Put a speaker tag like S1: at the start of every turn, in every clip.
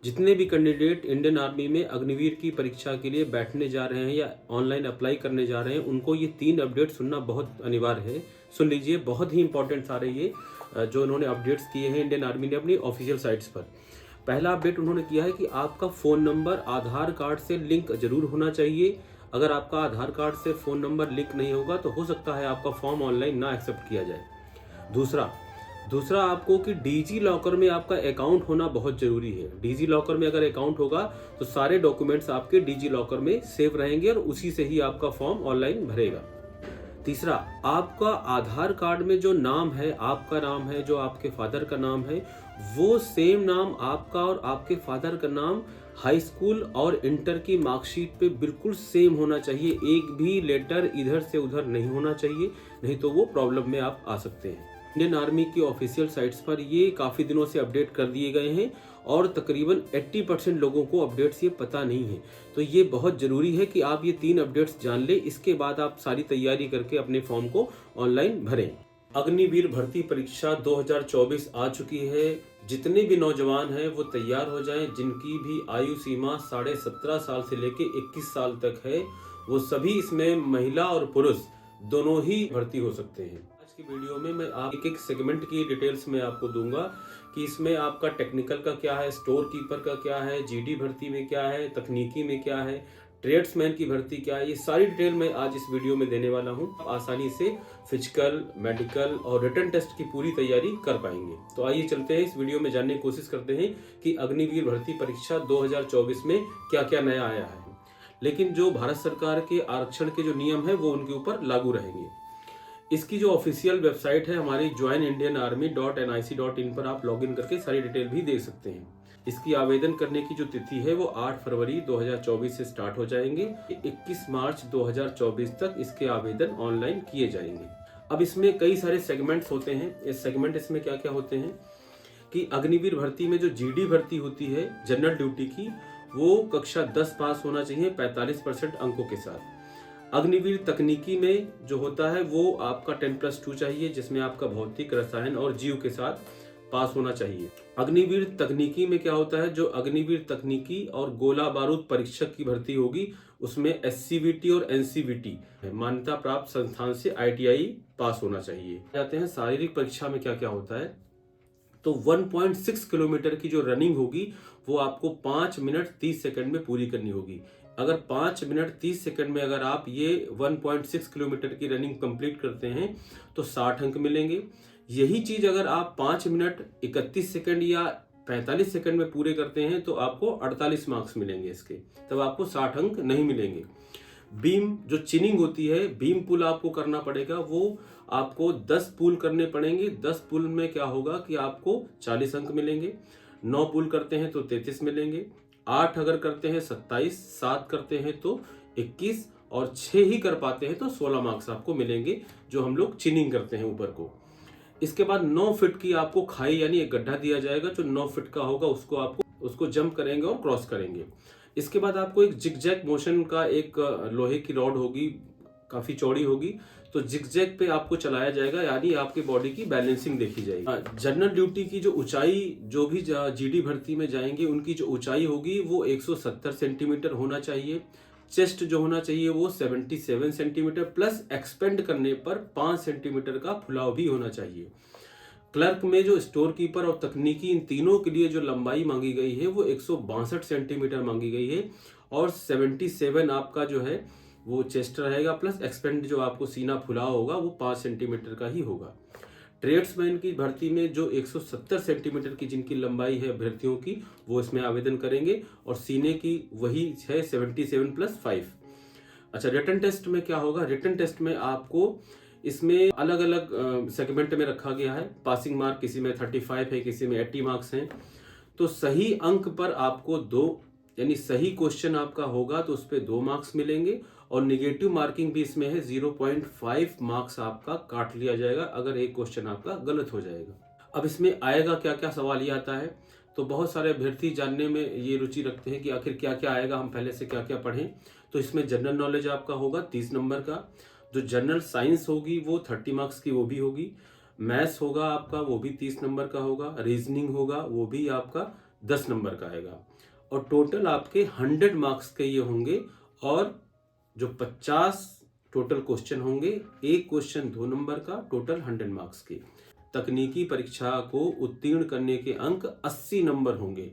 S1: जितने भी candidate Indian army में अग्निवीर की परीक्षा के लिए बैठने जा रहे हैं या ऑनलाइन अप्लाई करने जा रहे हैं, उनको ये 3 अपडेट सुनना बहुत अनिवार्य है। सुन लीजिए, बहुत ही इंपॉर्टेंट सारे ये जो उन्होंने अपडेट्स किए हैं इंडियन आर्मी ने अपनी ऑफिशियल साइट्स पर। पहला अपडेट उन्होंने किया है कि आपका फ़ोन नंबर आधार कार्ड से लिंक जरूर होना चाहिए। अगर आपका आधार कार्ड से फ़ोन नंबर लिंक नहीं होगा तो हो सकता है आपका फॉर्म ऑनलाइन ना एक्सेप्ट किया जाए। दूसरा आपको कि डिजी लॉकर में आपका अकाउंट होना बहुत ज़रूरी है। डिजी लॉकर में अगर अकाउंट होगा तो सारे डॉक्यूमेंट्स आपके डिजी लॉकर में सेव रहेंगे और उसी से ही आपका फॉर्म ऑनलाइन भरेगा। तीसरा, आपका आधार कार्ड में जो नाम है, आपका नाम है, जो आपके फादर का नाम है, वो सेम नाम आपका और आपके फादर का नाम हाई स्कूल और इंटर की मार्कशीट पे बिल्कुल सेम होना चाहिए। एक भी लेटर इधर से उधर नहीं होना चाहिए, नहीं तो वो प्रॉब्लम में आप आ सकते हैं। इंडियन आर्मी की ऑफिशियल साइट्स पर ये काफ़ी दिनों से अपडेट कर दिए गए हैं और तकरीबन 80% लोगों को अपडेट्स ये पता नहीं है। तो ये बहुत ज़रूरी है कि आप ये 3 अपडेट्स जान लें, इसके बाद आप सारी तैयारी करके अपने फॉर्म को ऑनलाइन भरें। अग्निवीर भर्ती परीक्षा 2024 आ चुकी है। जितने भी नौजवान हैं वो तैयार हो जाएं। जिनकी भी आयु सीमा 17.5 साल से लेके 21 साल तक है, वो सभी इसमें महिला और पुरुष दोनों ही भर्ती हो सकते हैं। आज की वीडियो में मैं आप एक सेगमेंट की डिटेल्स में आपको दूंगा कि इसमें आपका टेक्निकल का क्या है, स्टोर कीपर का क्या है, जीडी भर्ती में क्या है, तकनीकी में क्या है, ट्रेड्समैन की भर्ती क्या है, ये सारी डिटेल मैं आज इस वीडियो में देने वाला हूं। आप आसानी से फिजिकल, मेडिकल और रिटन टेस्ट की पूरी तैयारी कर पाएंगे। तो आइए चलते हैं, इस वीडियो में जानने की कोशिश करते हैं कि अग्निवीर भर्ती परीक्षा 2024 में क्या क्या नया आया है। लेकिन जो भारत सरकार के आरक्षण के जो नियम है वो उनके ऊपर लागू रहेंगे। इसकी जो ऑफिशियल वेबसाइट है हमारी joinindianarmy.nic.in पर आप लॉगिन करके सारी डिटेल भी देख सकते हैं। इसकी आवेदन करने की जो तिथि है वो 8 फरवरी 2024 से स्टार्ट हो जाएंगे। 21 मार्च 2024 तक इसके आवेदन ऑनलाइन किए जाएंगे। अब इसमें कई सारे सेगमेंट्स होते हैं। इस सेगमेंट इसमें क्या क्या होते हैं कि अग्निवीर भर्ती में जो जीडी भर्ती होती है जनरल ड्यूटी की, वो कक्षा 10 पास होना चाहिए 45% अंकों के साथ। अग्निवीर तकनीकी में जो होता है वो आपका 10+2 चाहिए, जिसमें आपका भौतिक, रसायन और जीव के साथ पास होना चाहिए। अग्निवीर तकनीकी में क्या होता है, जो अग्निवीर तकनीकी और गोला बारूद परीक्षक की भर्ती होगी उसमें एससीवीटी और एनसीवीटी मान्यता प्राप्त संस्थान से आईटीआई पास होना चाहिए। जाते हैं शारीरिक परीक्षा में क्या क्या होता है। तो 1.6 किलोमीटर की जो रनिंग होगी वो आपको 5 मिनट 30 सेकंड में पूरी करनी होगी। अगर 5 मिनट 30 सेकंड में अगर आप ये 1.6 किलोमीटर की रनिंग कंप्लीट करते हैं तो 60 अंक मिलेंगे। यही चीज अगर आप 5 मिनट 31 सेकंड या 45 सेकंड में पूरे करते हैं तो आपको 48 मार्क्स मिलेंगे इसके, तब आपको 60 अंक नहीं मिलेंगे। बीम जो चिनिंग होती है, बीम पुल आपको करना पड़ेगा, वो आपको 10 पुल करने पड़ेंगे। 10 पुल में क्या होगा कि आपको 40 अंक मिलेंगे। 9 पुल करते हैं तो 33 मिलेंगे। 8 अगर करते हैं 27, 7 करते हैं तो 21 और 6 ही कर पाते हैं तो 16 मार्क्स आपको मिलेंगे, जो हम लोग चिनिंग करते हैं ऊपर को। इसके बाद 9 फीट की आपको खाई यानी एक गड्ढा दिया जाएगा, जो 9 फीट का होगा उसको जंप करेंगे और क्रॉस करेंगे। इसके बाद आपको एक जिगजैग मोशन का एक लोहे की रॉड होगी, काफी चौड़ी होगी, तो जिगजैग पे आपको चलाया जाएगा, यानी आपकी बॉडी की बैलेंसिंग देखी जाएगी। जनरल ड्यूटी की जो ऊंचाई, जो भी जीडी भर्ती में जाएंगे उनकी जो ऊंचाई होगी वो 170 सेंटीमीटर होना चाहिए। चेस्ट जो होना चाहिए वो 77 सेंटीमीटर प्लस एक्सपेंड करने पर 5 सेंटीमीटर का फुलाव भी होना चाहिए। क्लर्क में जो स्टोर कीपर और तकनीकी, इन तीनों के लिए जो लंबाई मांगी गई है वो 162 सेंटीमीटर मांगी गई है और 77 आपका जो है वो चेस्ट रहेगा, प्लस एक्सपेंड जो आपको सीना फुलाव होगा वो 5 सेंटीमीटर का ही होगा। ट्रेड्समैन की भर्ती में जो 170 सेंटीमीटर की जिनकी लंबाई है अभ्यर्थियों की, वो इसमें आवेदन करेंगे और सीने की वही है 77 + 5। अच्छा, रिटन टेस्ट में क्या होगा। रिटन टेस्ट में आपको इसमें अलग अलग सेगमेंट में रखा गया है। पासिंग मार्क किसी में 35 है, किसी में 80 मार्क्स हैं। तो सही अंक पर आपको 2, यानी सही क्वेश्चन आपका होगा तो उस पर 2 मार्क्स मिलेंगे और निगेटिव मार्किंग भी इसमें है, 0.5 मार्क्स आपका काट लिया जाएगा अगर एक क्वेश्चन आपका गलत हो जाएगा। अब इसमें आएगा क्या क्या, सवाल ये आता है। तो बहुत सारे अभ्यर्थी जानने में ये रुचि रखते हैं कि आखिर क्या क्या आएगा, हम पहले से क्या क्या पढ़ें। तो इसमें जनरल नॉलेज आपका होगा 30 नंबर का। जो जनरल साइंस होगी वो 30 मार्क्स की वो भी होगी। मैथ्स होगा आपका, वो भी 30 नंबर का होगा। रीजनिंग होगा वो भी आपका 10 नंबर का आएगा और टोटल आपके 100 मार्क्स के ये होंगे। और जो 50 टोटल क्वेश्चन होंगे, एक क्वेश्चन 2 नंबर का, टोटल 100 मार्क्स के। तकनीकी परीक्षा को उत्तीर्ण करने के अंक 80 नंबर होंगे,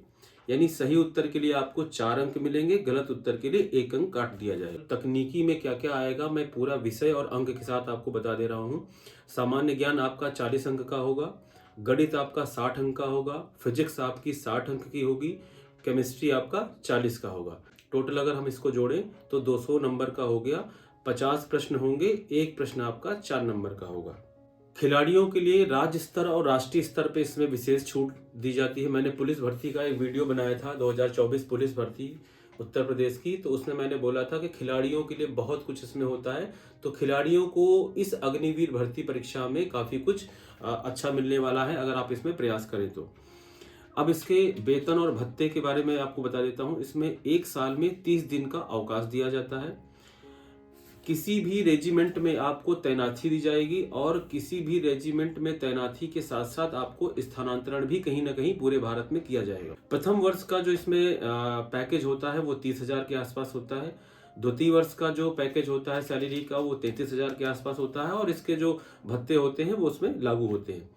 S1: यानी सही उत्तर के लिए आपको 4 अंक मिलेंगे, गलत उत्तर के लिए 1 अंक काट दिया जाएगा। तकनीकी में क्या क्या आएगा मैं पूरा विषय और अंक के साथ आपको बता दे रहा हूँ। सामान्य ज्ञान आपका 40 अंक का होगा, गणित आपका 60 अंक का होगा, फिजिक्स आपकी 60 अंक की होगी, केमिस्ट्री आपका 40 का होगा। टोटल अगर हम इसको जोड़ें तो 200 नंबर का हो गया। 50 प्रश्न होंगे, एक प्रश्न आपका 4 नंबर का होगा। खिलाड़ियों के लिए राज्य स्तर और राष्ट्रीय स्तर पे इसमें विशेष छूट दी जाती है। मैंने पुलिस भर्ती का एक वीडियो बनाया था 2024 पुलिस भर्ती उत्तर प्रदेश की, तो उसमें मैंने बोला था कि खिलाड़ियों के लिए बहुत कुछ इसमें होता है। तो खिलाड़ियों को इस अग्निवीर भर्ती परीक्षा में काफ़ी कुछ अच्छा मिलने वाला है अगर आप इसमें प्रयास करें तो। अब इसके वेतन और भत्ते के बारे में आपको बता देता हूँ। इसमें एक साल में 30 दिन का अवकाश दिया जाता है। किसी भी रेजिमेंट में आपको तैनाती दी जाएगी और किसी भी रेजिमेंट में तैनाती के साथ साथ आपको स्थानांतरण भी कहीं ना कहीं पूरे भारत में किया जाएगा। प्रथम वर्ष का जो इसमें पैकेज होता है वो 30,000 के आसपास होता है। द्वितीय वर्ष का जो पैकेज होता है सैलरी का वो 33,000 के आसपास होता है और इसके जो भत्ते होते हैं वो उसमें लागू होते हैं।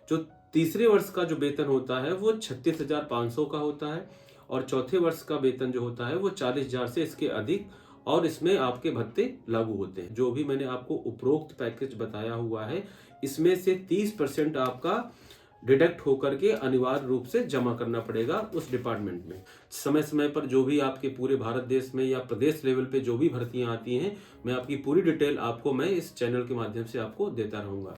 S1: जो तीसरे वर्ष का जो वेतन होता है वो 36,500 का होता है और चौथे वर्ष का वेतन जो होता है वो 40,000 से इसके अधिक, और इसमें आपके भत्ते लागू होते हैं। जो भी मैंने आपको उपरोक्त पैकेज बताया हुआ है इसमें से 30% आपका डिडक्ट होकर के अनिवार्य रूप से जमा करना पड़ेगा उस डिपार्टमेंट में। समय समय पर जो भी आपके पूरे भारत देश में या प्रदेश लेवल पे जो भी भर्तियां आती हैं, मैं आपकी पूरी डिटेल आपको मैं इस चैनल के माध्यम से आपको देता रहूंगा।